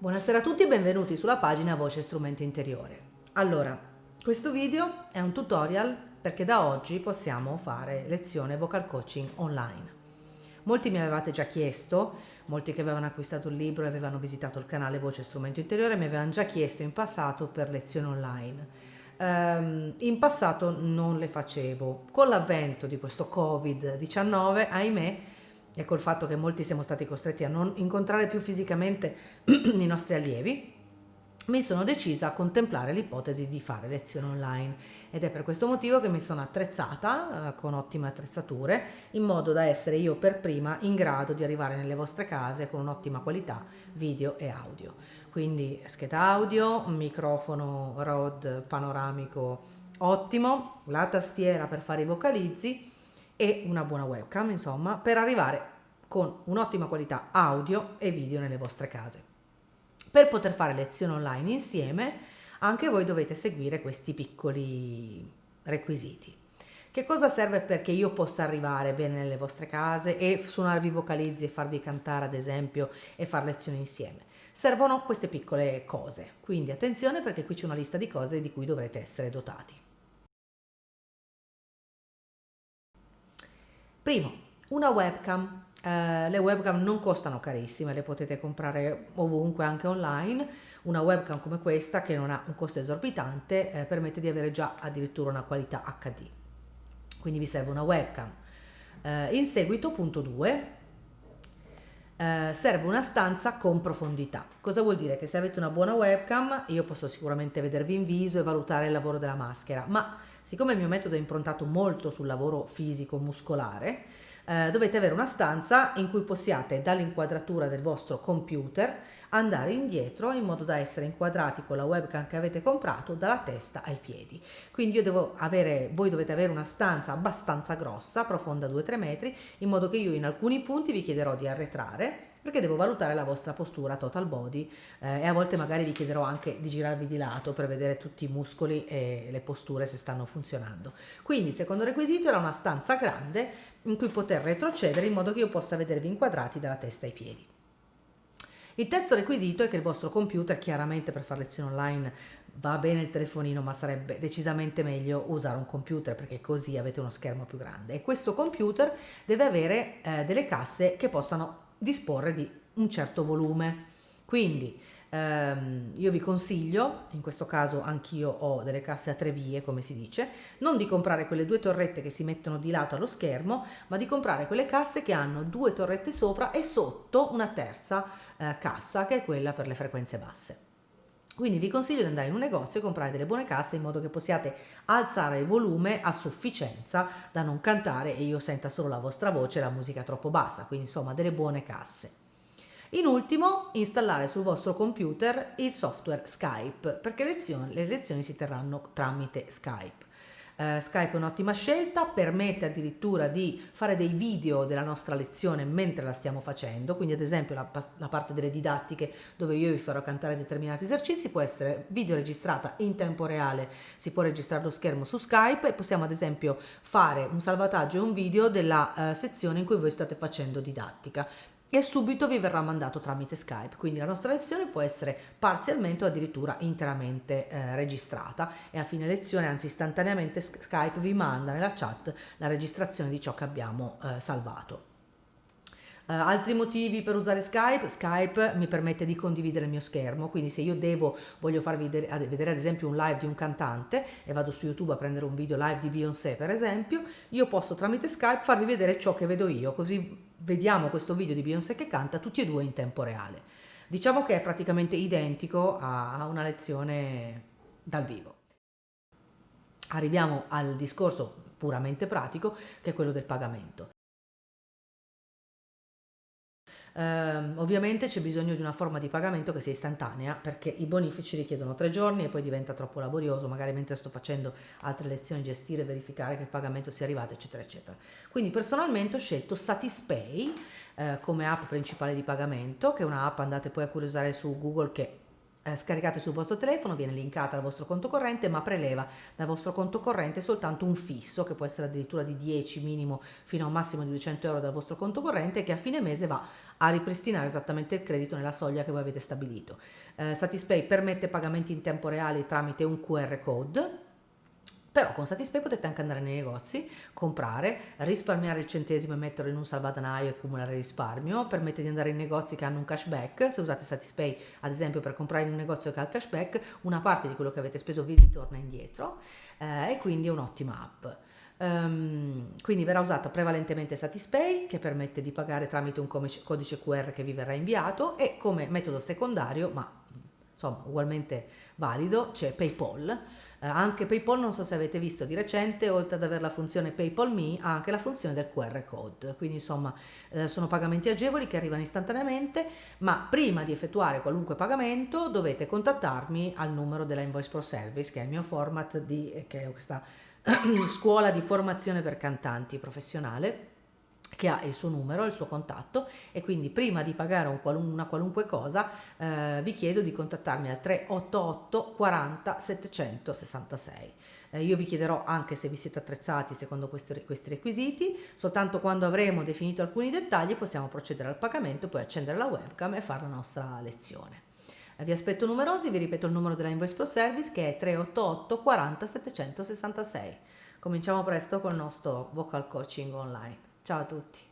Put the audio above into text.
Buonasera a tutti e benvenuti sulla pagina Voce Strumento Interiore. Allora, questo video è un tutorial perché da oggi possiamo fare lezione vocal coaching online. Molti mi avevate già chiesto, molti che avevano acquistato il libro e avevano visitato il canale Voce Strumento Interiore mi avevano già chiesto in passato per lezioni online. In passato non le facevo. Con l'avvento di questo Covid-19, ahimè, e col fatto che molti siamo stati costretti a non incontrare più fisicamente i nostri allievi, mi sono decisa a contemplare l'ipotesi di fare lezioni online ed è per questo motivo che mi sono attrezzata con ottime attrezzature in modo da essere io per prima in grado di arrivare nelle vostre case con un'ottima qualità video e audio. Quindi scheda audio, microfono Rode panoramico ottimo, la tastiera per fare i vocalizzi e una buona webcam, insomma, per arrivare con un'ottima qualità audio e video nelle vostre case. Per poter fare lezioni online insieme, anche voi dovete seguire questi piccoli requisiti. Che cosa serve perché io possa arrivare bene nelle vostre case e suonarvi i vocalizzi e farvi cantare, ad esempio, e fare lezioni insieme? Servono queste piccole cose, quindi attenzione perché qui c'è una lista di cose di cui dovrete essere dotati. Primo, una webcam. Le webcam non costano carissime, le potete comprare ovunque, anche online. Una webcam come questa, che non ha un costo esorbitante, permette di avere già addirittura una qualità HD. Quindi vi serve una webcam. In seguito, punto 2, serve una stanza con profondità. Cosa vuol dire? Che se avete una buona webcam io posso sicuramente vedervi in viso e valutare il lavoro della maschera, ma siccome il mio metodo è improntato molto sul lavoro fisico muscolare, dovete avere una stanza in cui possiate dall'inquadratura del vostro computer andare indietro in modo da essere inquadrati con la webcam che avete comprato dalla testa ai piedi. Quindi voi dovete avere una stanza abbastanza grossa, profonda 2-3 metri, in modo che io in alcuni punti vi chiederò di arretrare perché devo valutare la vostra postura total body e a volte magari vi chiederò anche di girarvi di lato per vedere tutti i muscoli e le posture se stanno funzionando. Quindi il secondo requisito era una stanza grande in cui poter retrocedere in modo che io possa vedervi inquadrati dalla testa ai piedi. Il terzo requisito è che il vostro computer, chiaramente per fare lezioni online va bene il telefonino, ma sarebbe decisamente meglio usare un computer perché così avete uno schermo più grande e questo computer deve avere delle casse che possano disporre di un certo volume. Quindi io vi consiglio, in questo caso anch'io ho delle casse a 3 vie, come si dice, non di comprare quelle 2 torrette che si mettono di lato allo schermo, ma di comprare quelle casse che hanno 2 torrette sopra e sotto una terza cassa che è quella per le frequenze basse. Quindi vi consiglio di andare in un negozio e comprare delle buone casse in modo che possiate alzare il volume a sufficienza da non cantare e io senta solo la vostra voce e la musica troppo bassa, quindi insomma delle buone casse. In ultimo, installare sul vostro computer il software Skype, perché le lezioni si terranno tramite Skype. Skype è un'ottima scelta, permette addirittura di fare dei video della nostra lezione mentre la stiamo facendo, quindi ad esempio la parte delle didattiche dove io vi farò cantare determinati esercizi può essere video registrata in tempo reale, si può registrare lo schermo su Skype e possiamo ad esempio fare un salvataggio e un video della sezione in cui voi state facendo didattica e subito vi verrà mandato tramite Skype, quindi la nostra lezione può essere parzialmente o addirittura interamente registrata e a fine lezione, anzi istantaneamente, Skype vi manda nella chat la registrazione di ciò che abbiamo salvato. Altri motivi per usare Skype? Skype mi permette di condividere il mio schermo, quindi se io voglio farvi vedere ad esempio un live di un cantante e vado su YouTube a prendere un video live di Beyoncé per esempio, io posso tramite Skype farvi vedere ciò che vedo io, così vediamo questo video di Beyoncé che canta tutti e due in tempo reale. Diciamo che è praticamente identico a una lezione dal vivo. Arriviamo al discorso puramente pratico che è quello del pagamento. Ovviamente c'è bisogno di una forma di pagamento che sia istantanea perché i bonifici richiedono 3 giorni e poi diventa troppo laborioso, magari mentre sto facendo altre lezioni gestire, verificare che il pagamento sia arrivato, eccetera, eccetera. Quindi personalmente ho scelto Satispay come app principale di pagamento, che è una app, andate poi a curiosare su Google, che scaricate sul vostro telefono, viene linkata al vostro conto corrente, ma preleva dal vostro conto corrente soltanto un fisso, che può essere addirittura di 10 minimo fino a un massimo di 200 euro dal vostro conto corrente, che a fine mese va a ripristinare esattamente il credito nella soglia che voi avete stabilito. Satispay permette pagamenti in tempo reale tramite un QR code. Però con Satispay potete anche andare nei negozi, comprare, risparmiare il centesimo e metterlo in un salvadanaio e accumulare risparmio. Permette di andare in negozi che hanno un cashback. Se usate Satispay, ad esempio, per comprare in un negozio che ha il cashback, una parte di quello che avete speso vi ritorna indietro, e quindi è un'ottima app. Quindi verrà usata prevalentemente Satispay, che permette di pagare tramite un codice QR che vi verrà inviato, e come metodo secondario, ma insomma ugualmente valido, c'è PayPal. Anche PayPal, non so se avete visto di recente, oltre ad avere la funzione PayPal Me, ha anche la funzione del QR code. Quindi insomma sono pagamenti agevoli che arrivano istantaneamente, ma prima di effettuare qualunque pagamento dovete contattarmi al numero della Invoice Pro Service, che è il mio format che è questa scuola di formazione per cantanti professionale, che ha il suo numero, il suo contatto, e quindi prima di pagare una qualunque cosa vi chiedo di contattarmi al 388 40 766. Io vi chiederò anche se vi siete attrezzati secondo questi requisiti. Soltanto quando avremo definito alcuni dettagli possiamo procedere al pagamento, poi accendere la webcam e fare la nostra lezione. Vi aspetto numerosi, vi ripeto il numero della Invoice Pro Service, che è 388 40 766. Cominciamo presto col nostro vocal coaching online. Ciao a tutti.